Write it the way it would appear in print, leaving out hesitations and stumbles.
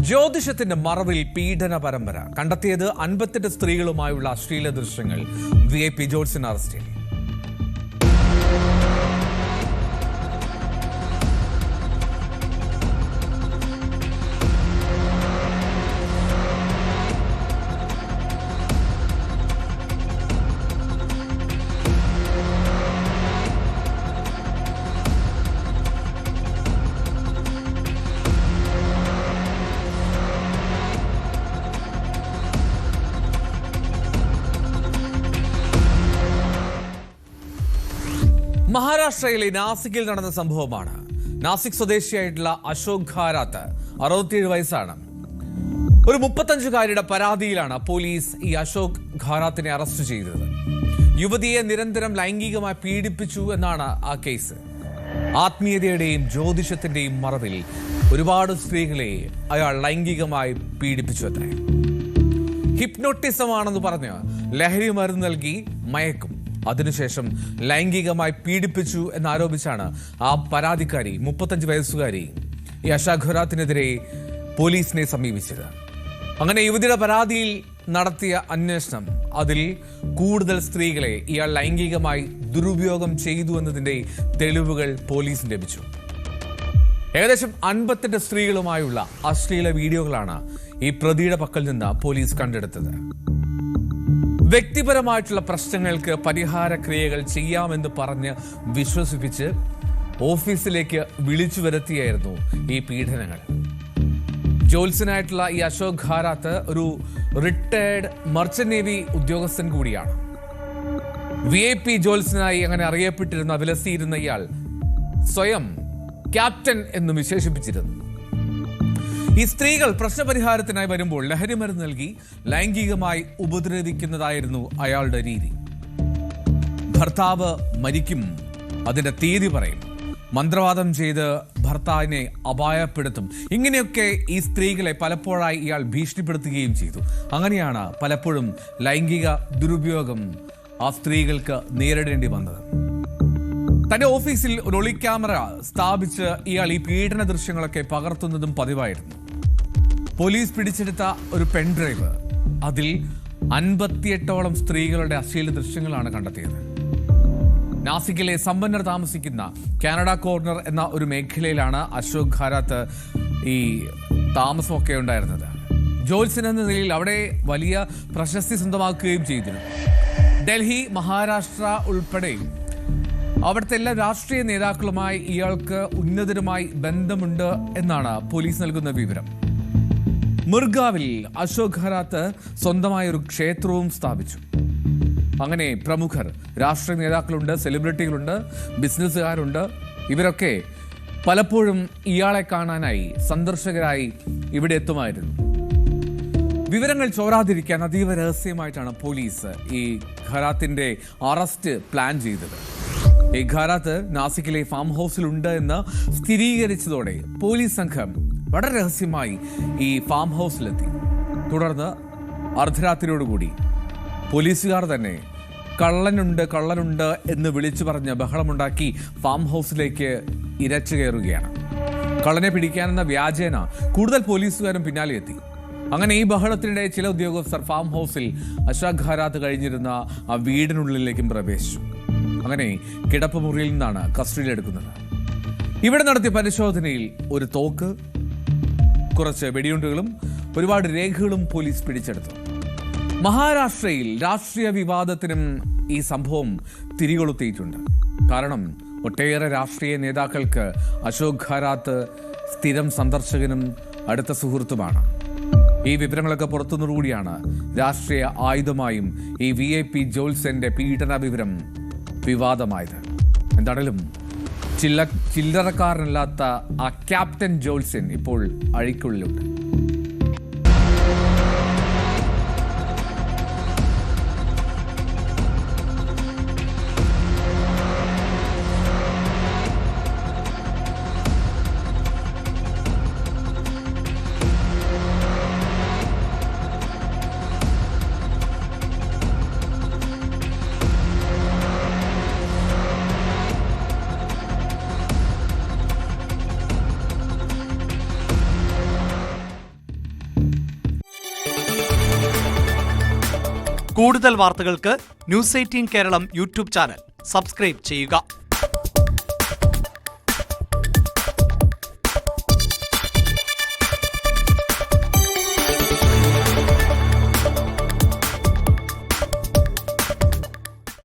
ജ്യോതിഷത്തിന്റെ മറവിൽ പീഡന പരമ്പര കണ്ടെത്തിയത് 58 സ്ത്രീകളുമായുള്ള അശ്ലീല ദൃശ്യങ്ങൾ. VIP ജോൾസൺ അറസ്റ്റിൽ. മഹാരാഷ്ട്രയിലെ നാസിക്കിൽ നടന്ന സംഭവമാണ്. നാസിക് സ്വദേശിയായിട്ടുള്ള അശോക് ഖാരാത്ത് 67 വയസ്സാണ്. ഒരു 35-കാരിയുടെ പരാതിയിലാണ് പോലീസ് ഈ അശോക് ഖാരാത്തിനെ അറസ്റ്റ് ചെയ്തത്. യുവതിയെ നിരന്തരം ലൈംഗികമായി പീഡിപ്പിച്ചു എന്നാണ് ആ കേസ്. ആത്മീയതയുടെയും ജ്യോതിഷത്തിന്റെയും മറവിൽ ഒരുപാട് സ്ത്രീകളെ അയാൾ ലൈംഗികമായി പീഡിപ്പിച്ചു അത്രേ. ഹിപ്നോട്ടിസമാണെന്ന് പറഞ്ഞ് ലഹരി മരുന്ന് നൽകി മയക്കും, അതിനുശേഷം ലൈംഗികമായി പീഡിപ്പിച്ചു എന്നാരോപിച്ചാണ് ആ പരാതിക്കാരി 35 വയസ്സുകാരി ഈ അശോക് ഖാരാത്തിനെതിരെ പോലീസിനെ സമീപിച്ചത്. അങ്ങനെ യുവതിയുടെ പരാതിയിൽ നടത്തിയ അന്വേഷണം അതിൽ കൂടുതൽ സ്ത്രീകളെ ഇയാൾ ലൈംഗികമായി ദുരുപയോഗം ചെയ്തു എന്നതിന്റെ തെളിവുകൾ പോലീസിന് ലഭിച്ചു. ഏകദേശം 58 സ്ത്രീകളുമായുള്ള അശ്ലീല വീഡിയോകളാണ് ഈ പ്രതിയുടെ പക്കൽ നിന്ന് പോലീസ് കണ്ടെടുത്തത്. വ്യക്തിപരമായിട്ടുള്ള പ്രശ്നങ്ങൾക്ക് പരിഹാര ക്രിയകൾ ചെയ്യാമെന്ന് പറഞ്ഞ് വിശ്വസിപ്പിച്ച് ഓഫീസിലേക്ക് വിളിച്ചു വരുത്തിയായിരുന്നു ഈ പീഡനങ്ങൾ. ജോത്സ്യനായിട്ടുള്ള ഈ അശോക് ഖാരാത്ത് ഒരു റിട്ടയർഡ് മർച്ചന്റ് നേവി ഉദ്യോഗസ്ഥൻ കൂടിയാണ്. VIP ജോത്സ്യനായി അങ്ങനെ അറിയപ്പെട്ടിരുന്ന വിലസിയിരുന്ന ഇയാൾ സ്വയം ക്യാപ്റ്റൻ എന്ന് വിശേഷിപ്പിച്ചിരുന്നു. ഈ സ്ത്രീകൾ പ്രശ്നപരിഹാരത്തിനായി വരുമ്പോൾ ലഹരി മരുന്ന് നൽകി ലൈംഗികമായി ഉപദ്രവിക്കുന്നതായിരുന്നു അയാളുടെ രീതി. ഭർത്താവ് മരിക്കും, അതിന്റെ തീയതി പറയും, മന്ത്രവാദം ചെയ്ത് ഭർത്താവിനെ അപായപ്പെടുത്തും. ഇങ്ങനെയൊക്കെ ഈ സ്ത്രീകളെ പലപ്പോഴായി ഇയാൾ ഭീഷണിപ്പെടുത്തുകയും ചെയ്തു. അങ്ങനെയാണ് പലപ്പോഴും ലൈംഗിക ദുരുപയോഗം ആ സ്ത്രീകൾക്ക് നേരിടേണ്ടി വന്നത്. തന്റെ ഓഫീസിൽ ഒരു ഒളി ക്യാമറ സ്ഥാപിച്ച് ഇയാൾ ഈ പീഡന ദൃശ്യങ്ങളൊക്കെ പകർത്തുന്നതും പതിവായിരുന്നു. പോലീസ് പിടിച്ചെടുത്ത ഒരു പെൻഡ്രൈവ്, അതിൽ 58ഓളം സ്ത്രീകളുടെ അശ്ലീല ദൃശ്യങ്ങളാണ് കണ്ടെത്തിയത്. നാസിക്കിലെ സമ്പന്നർ താമസിക്കുന്ന കാനഡ കോർണർ എന്ന ഒരു മേഖലയിലാണ് അശോക് ഖാരാത്ത് ഈ താമസമൊക്കെ ഉണ്ടായിരുന്നത്. ജോത്സ്യൻ എന്ന നിലയിൽ അവിടെ വലിയ പ്രശസ്തി സ്വന്തമാക്കുകയും ചെയ്തിരുന്നു. ഡൽഹി, മഹാരാഷ്ട്ര ഉൾപ്പെടെ അവിടുത്തെ എല്ലാ രാഷ്ട്രീയ നേതാക്കളുമായി ഇയാൾക്ക് ഉന്നതരുമായി ബന്ധമുണ്ട് എന്നാണ് പോലീസ് നൽകുന്ന വിവരം. മുർഗാവിൽ അശോക് ഖാരാത്ത് സ്വന്തമായ ഒരു ക്ഷേത്രവും സ്ഥാപിച്ചു. അങ്ങനെ പ്രമുഖർ, രാഷ്ട്രീയ നേതാക്കളുണ്ട്, സെലിബ്രിറ്റികളുണ്ട്, ബിസിനസ്സുകാരുണ്ട്. ഇവരൊക്കെ പലപ്പോഴും ഇയാളെ കാണാനായി സന്ദർശകരായി ഇവിടെ എത്തുമായിരുന്നു. വിവരങ്ങൾ ചോരാതിരിക്കാൻ അതീവ രഹസ്യമായിട്ടാണ് പോലീസ് ഈ ഖാരാത്തിന്റെ അറസ്റ്റ് പ്ലാൻ ചെയ്തത്. ഈ ഖാരാത്ത് നാസിക്കിലെ ഫാം ഹൗസിലുണ്ട് എന്ന് സ്ഥിരീകരിച്ചതോടെ പോലീസ് സംഘം വളരെ രഹസ്യമായി ഈ ഫാം ഹൗസിലെത്തി. തുടർന്ന് അർദ്ധരാത്രിയോടുകൂടി പോലീസുകാർ തന്നെ കള്ളനുണ്ട് എന്ന് വിളിച്ചു പറഞ്ഞ് ബഹളമുണ്ടാക്കി ഫാം ഹൗസിലേക്ക് ഇരച്ചു കയറുകയാണ്. കള്ളനെ പിടിക്കാനെന്ന വ്യാജേന കൂടുതൽ പോലീസുകാരും പിന്നാലെ എത്തി. അങ്ങനെ ഈ ബഹളത്തിനിടെ ചില ഉദ്യോഗസ്ഥർ ഫാം ഹൗസിൽ അശോക് ഖാരാത്ത് കഴിഞ്ഞിരുന്ന ആ വീടിനുള്ളിലേക്കും പ്രവേശിച്ചു. അങ്ങനെ കിടപ്പ് മുറിയിൽ നിന്നാണ് കസ്റ്റഡിയിലെടുക്കുന്നത്. ഇവിടെ നടത്തിയ പരിശോധനയിൽ ഒരു തോക്ക്, കുറച്ച് വെടിയുണ്ടുകളും ഒരുപാട് രേഖകളും പോലീസ് പിടിച്ചെടുത്തു. മഹാരാഷ്ട്രയിൽ രാഷ്ട്രീയ വിവാദത്തിനും ഈ സംഭവം തിരികൊളുത്തിയിട്ടുണ്ട്. കാരണം ഒട്ടേറെ രാഷ്ട്രീയ നേതാക്കൾക്ക് അശോക് ഖാരാത്ത് സ്ഥിരം സന്ദർശകനും അടുത്ത സുഹൃത്തുമാണ്. ഈ വിവരങ്ങളൊക്കെ പുറത്തുനിന്നുകൂടിയാണ് രാഷ്ട്രീയ ആയുധമായും ഈ VIP ജോത്സ്യന്റെ പീഡന വിവരം വിവാദമായത്. എന്താണെങ്കിലും ചില്ലറക്കാരനല്ലാത്ത ആ ക്യാപ്റ്റൻ ജോത്സ്യൻ ഇപ്പോൾ അഴിക്കുള്ളിലുണ്ട്. കൂടുതൽ വാർത്തകൾക്ക് news 18 Keralam YouTube channel subscribe ചെയ്യുക.